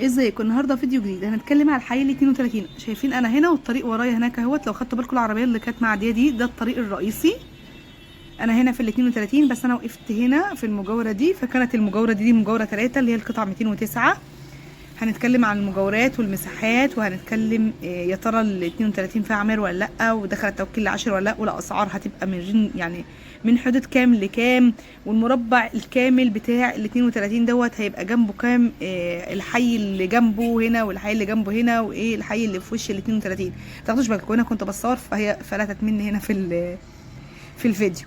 ازيكم؟ النهارده فيديو جديد هنتكلم على الحي ال 32. شايفين انا هنا والطريق ورايا هناك اهوت. لو خدتوا بالكم العربيه اللي كانت معديه دي، ده الطريق الرئيسي. انا هنا في ال 32، بس انا وقفت هنا في المجاوره دي، فكانت المجاوره دي مجاوره 3 اللي هي القطعه 209. هنتكلم عن المجاورات والمساحات، وهنتكلم يا ترى ال 32 فيها عماير ولا لا، ودخل التوكيل ل10 ولا لا، والاسعار هتبقى من حدود كام لكام، والمربع الكامل بتاع ال 32 دوت هيبقى جنبه كام، الحي اللي جنبه هنا والحي اللي جنبه هنا، وايه الحي اللي في وش ال 32. متاخدوش بالكم، هنا كنت بصور فهي فلتت مني هنا في الفيديو.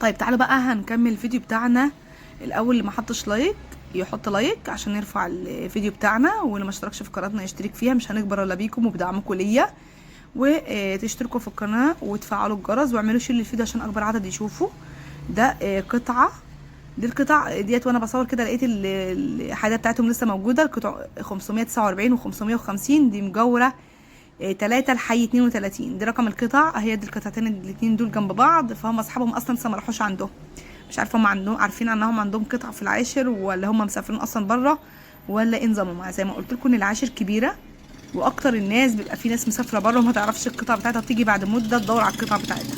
طيب تعالوا بقى هنكمل الفيديو بتاعنا. الاول اللي ما حطش لايك يحط لايك عشان نرفع الفيديو بتاعنا، واللي ما اشتركش في قناتنا يشترك فيها، مش هنكبر الا بيكم وبدعمكم ليا. وتشتركوا في القناه وتفعلوا الجرس واعملوا شير للفيديو عشان اكبر عدد يشوفه. ده قطعه، دي القطع ديت، وانا بصور كده لقيت الحاجات بتاعتهم لسه موجوده. القطع 549 و550، دي مجاوره 3 الحي 32. دي رقم القطع اهي، دي القطعتين الاتنين دول جنب بعض، فهم اصحابهم اصلا لسه ما راحوش عندهم. مش عارفه هم عارفين انهم عندهم قطع في العاشر، ولا هم مسافرين اصلا بره، ولا ايه نظامهم. زي ما قلت لكم ان العاشر كبيره، واكتر الناس بيبقى في ناس مسافره بره وما تعرفش القطع بتاعتها، بتيجي بعد مده تدور على القطع بتاعتها.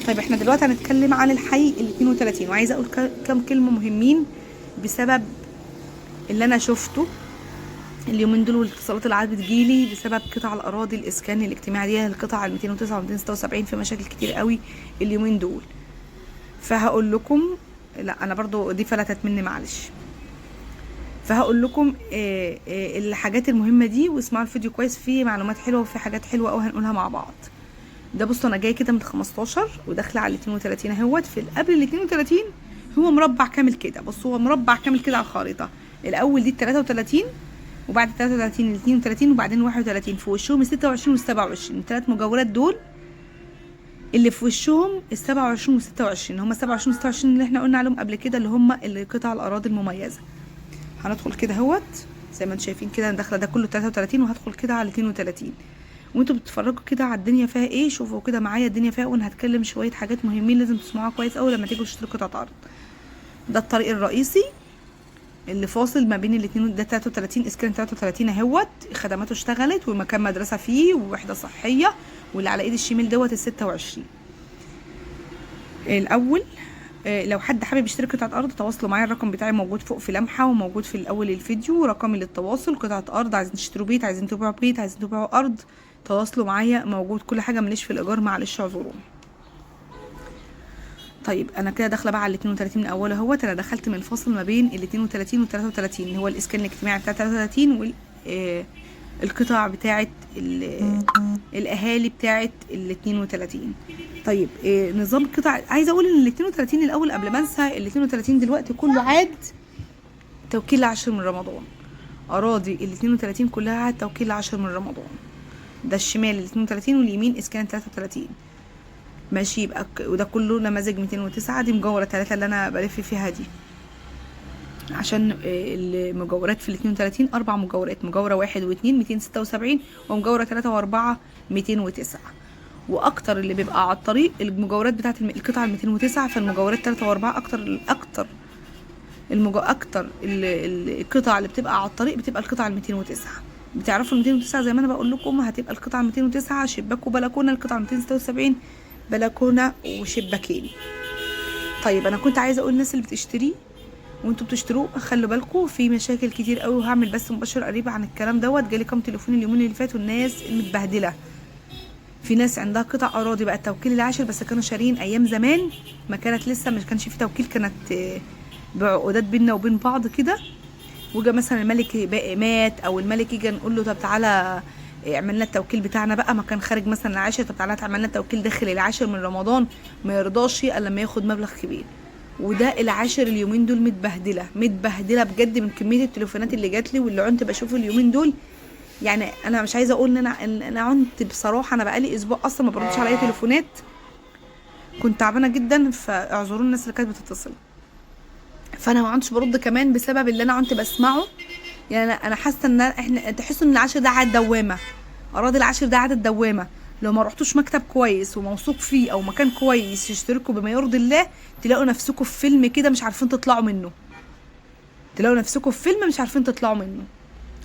طيب احنا دلوقتي هنتكلم عن الحي ال 32، وعايزه اقول كام كلمه مهمين بسبب اللي انا شفته اليومين دول، والاتصالات اللي عادت بتجيلي بسبب قطع الاراضي الاسكان الاجتماعي دي، القطع ال 209 و 276 في مشاكل كتير قوي اليومين دول. فهقول لكم، لا انا برضو دي فلتت مني معلش. فهقول لكم الحاجات المهمه دي، واسمعوا الفيديو كويس، فيه معلومات حلوه وفي حاجات حلوه قوي هنقولها مع بعض. ده بصوا انا جايه كده من 15 وداخله على 32 اهوت. في قبل ال 32 هو مربع كامل كده. بصوا هو مربع كامل كده على الخريطه. الاول دي 33، وبعد 33 ال 32، وبعدين 31. في وشهم ال 26 وال 27، الثلاث مجاورات دول اللي في وشهم ال 27 وال 26، هم 27 و 26 اللي احنا قلنا عليهم قبل كده، اللي هم اللي قطع الاراضي المميزه. هندخل كده اهوت زي ما انتم شايفين كده، انا داخله ده كله 33، وهدخل كده على 32. وانتوا بتتفرجوا كده على الدنيا فيها ايه، شوفوا كده معايا الدنيا فيها، وانا هتكلم شويه حاجات مهمين لازم تسمعوها كويس قوي لما تيجوا تشتروا قطعه ارض. ده الطريق الرئيسي اللي فاصل ما بين الاثنين، ده 33 اسكان 33 اهوت، خدماته اشتغلت ومكان مدرسه فيه ووحده صحيه. واللي على ايد الشمال دوت ال 26. الاول لو حد حابب يشتري قطعه ارض تواصلوا معايا، الرقم بتاعي موجود فوق في لمحه، وموجود في الاول الفيديو رقمي للتواصل. قطعه ارض، عايزين تشتروا بيت، عايزين تبيعوا بيت، عايزين تبيعوا ارض، تواصلوا معايا، موجود كل حاجه، ماليش في الايجار معلش اعذروني. طيب انا كده داخله بقى على ال 32 من اول اهوت. انا دخلت من الفاصل ما بين ال 32 وال 33 اللي هو الاسكان الاجتماعي بتاع 33، وال القطع بتاعه الاهالي بتاعه ال 32. طيب نظام القطع، عايزه اقول ان ال 32 الاول قبل ما انسى، ال 32 دلوقتي كله عاد توكيل ل10 من رمضان. اراضي ال 32 كلها عاد توكيل ل10 من رمضان. ده الشمال ال 32 واليمين اسكان 33 ماشي. يبقى وده كله نماذج 209. دي مجاوره 3 اللي انا بلف فيها دي، عشان المجاورات في ال 32 4 مجاورات، مجاوره 1 و2 276، ومجاوره 3 و4 209. واكتر اللي بيبقى على الطريق المجاورات بتاعت القطع ال 209. فالمجاورات 3 و4 اكتر القطع اللي بتبقى على الطريق بتبقى القطع ال 209. بتعرفوا ال 209 زي ما انا بقول لكم هتبقى القطعه 209 شباك وبلكونه، القطعه 276 بلكونه وشباكين. طيب انا كنت عايزه اقول الناس اللي بتشتري وانتوا بتشتروه خلوا بالكم في مشاكل كتير قوي، وهعمل بس مباشر قريب عن الكلام دوت. جالي كام تليفون اليومين اللي فاتوا، الناس متبهدله. في ناس عندها قطع اراضي بقى التوكيل العاشر، بس كانوا شارين ايام زمان ما كانت لسه مش كانش في توكيل، كانت بعقودات بينا وبين بعض كده. وجا مثلا الملك مات، او الملك يجي نقول له طب تعالى اعمل لنا التوكيل بتاعنا بقى، ما كان خارج مثلا العاشر، طب تعالى تعمل لنا التوكيل داخل العاشر من رمضان، ما يرضاش الا لما ياخد مبلغ كبير. وده العاشر اليومين دول متبهدله بجد من كميه التليفونات اللي جات لي واللي كنت بشوفه اليومين دول. يعني انا مش عايزه اقول ان انا عنت بصراحه، انا بقالي اسبوع اصلا ما بردش على اي تليفونات، كنت تعبانه جدا، فاعذروني الناس اللي كانت بتتصل. فانا ما عدتش برد كمان بسبب اللي انا كنت بسمعه. يعني انا حاسه ان احنا تحسوا ان العاشر ده عاد دوامه، اراضي العاشر ده عاده دوامه. لو ما رحتوش مكتب كويس وموثوق فيه او مكان كويس يشتركوا بما يرضي الله، تلاقوا نفسكم في فيلم كده مش عارفين تطلعوا منه.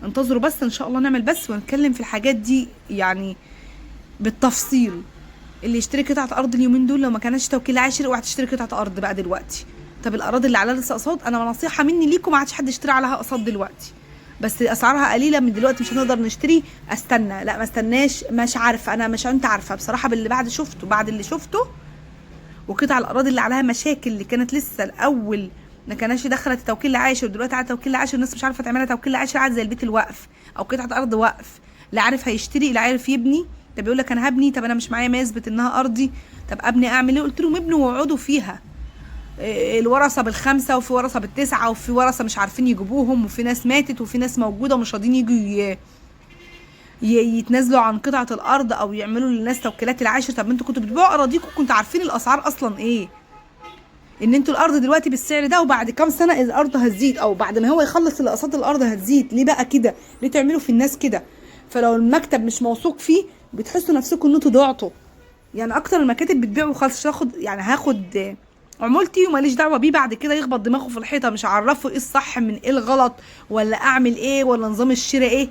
انتظروا بس ان شاء الله نعمل بس ونتكلم في الحاجات دي يعني بالتفصيل. اللي يشتري قطعه ارض اليومين دول لو ما كانش توكيل عاشر اوعى تشتري قطعه ارض بقى دلوقتي. طب الاراضي اللي عليها لسه اقساط، انا نصيحه مني ليكم ما عادش حد يشتري عليها اقساط دلوقتي، بس اسعارها قليله من دلوقتي مش هنقدر نشتري. استنى، لا ما استناش، مش عارفه انا، مش انت عارفه بصراحه باللي بعد اللي شفته. وقطع الاراضي اللي عليها مشاكل اللي كانت لسه الاول ما كانش دخلت التوكيل العاشر، دلوقتي على التوكيل العاشر الناس مش عارفه تعملها توكيل العاشر، عاد زي البيت الوقف او قطعه ارض وقف، لا عارف هيشتري لا عارف يبني. طب بيقول لك انا هبني، طب انا مش معايا ما يثبت انها ارضي، طب ابني اعمل ايه؟ قلت لهم ابنوا واقعدوا فيها. الورثه بالخمسه وفي ورثه بالتسعه وفي ورثه مش عارفين يجيبوهم وفي ناس ماتت وفي ناس موجوده ومش راضيين يجوا يتنازلوا عن قطعه الارض او يعملوا للناس توكيلات العاشر. طب انتوا كنتوا بتبيعوا اراضيكم كنتوا عارفين الاسعار اصلا ايه؟ ان انتوا الارض دلوقتي بالسعر ده وبعد كام سنه الارض هتزيد، او بعد ما هو يخلص الاقساط الارض هتزيد. ليه بقى كده؟ ليه تعملوا في الناس كده؟ فلو المكتب مش موثوق فيه بتحسوا نفسكم ان انتوا ضعتوا. يعني اكتر المكاتب بتبيع وخلاص، هاخد عمولتي وماليش دعوه بيه، بعد كده يخبط دماغه في الحيطه مش عرفه ايه الصح من ايه الغلط ولا اعمل ايه ولا نظام الشراء ايه.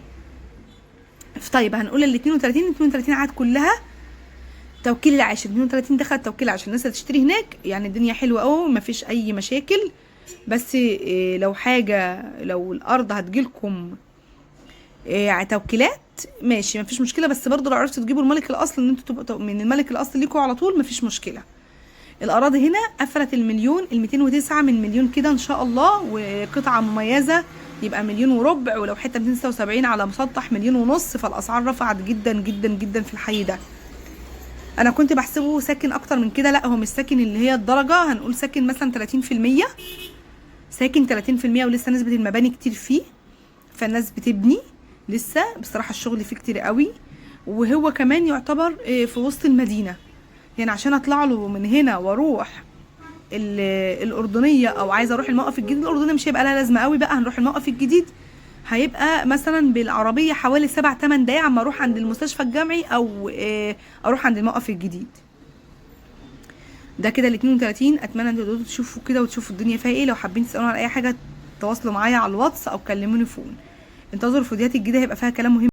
طيب هنقول ال 32 عاد كلها توكيل العاشر. 32 دخلت توكيل العاشر، الناس هتشتري هناك يعني الدنيا حلوه قوي مفيش اي مشاكل. بس لو حاجه، لو الارض هتجيلكم توكيلات ماشي مفيش مشكله، بس برضو لو عرفتوا تجيبوا الملك الاصل ان انتوا تبقوا من الملك الاصل ليكوا على طول مفيش مشكله. الاراضي هنا قفلت المليون، ال209 من مليون كده ان شاء الله، وقطعه مميزه يبقى مليون وربع، ولو حته 276 على مسطح مليون ونص. فالاسعار رفعت جدا جدا جدا في الحي ده. انا كنت بحسبه ساكن اكتر من كده، لا هو مش ساكن اللي هي الدرجه، هنقول ساكن مثلا 30%، ساكن 30%، ولسه نسبه المباني كتير فيه، فالناس بتبني لسه بصراحه الشغل فيه كتير قوي. وهو كمان يعتبر في وسط المدينه، يعني عشان اطلع له من هنا واروح الاردنيه او عايزه اروح الموقف الجديد، الاردنيه مش هيبقى لها لازمه قوي، بقى هنروح الموقف الجديد هيبقى مثلا بالعربيه حوالي 7-8 دقايق عما اروح عند المستشفى الجامعي او اروح عند الموقف الجديد ده. كده ال 32. اتمنى ان انتوا تشوفوا كده وتشوفوا الدنيا فيها ايه. لو حابين تسالوا على اي حاجه تواصلوا معايا على الواتس او كلموني فون. انتظروا الفيديوهات الجديده هيبقى فيها كلام مهم.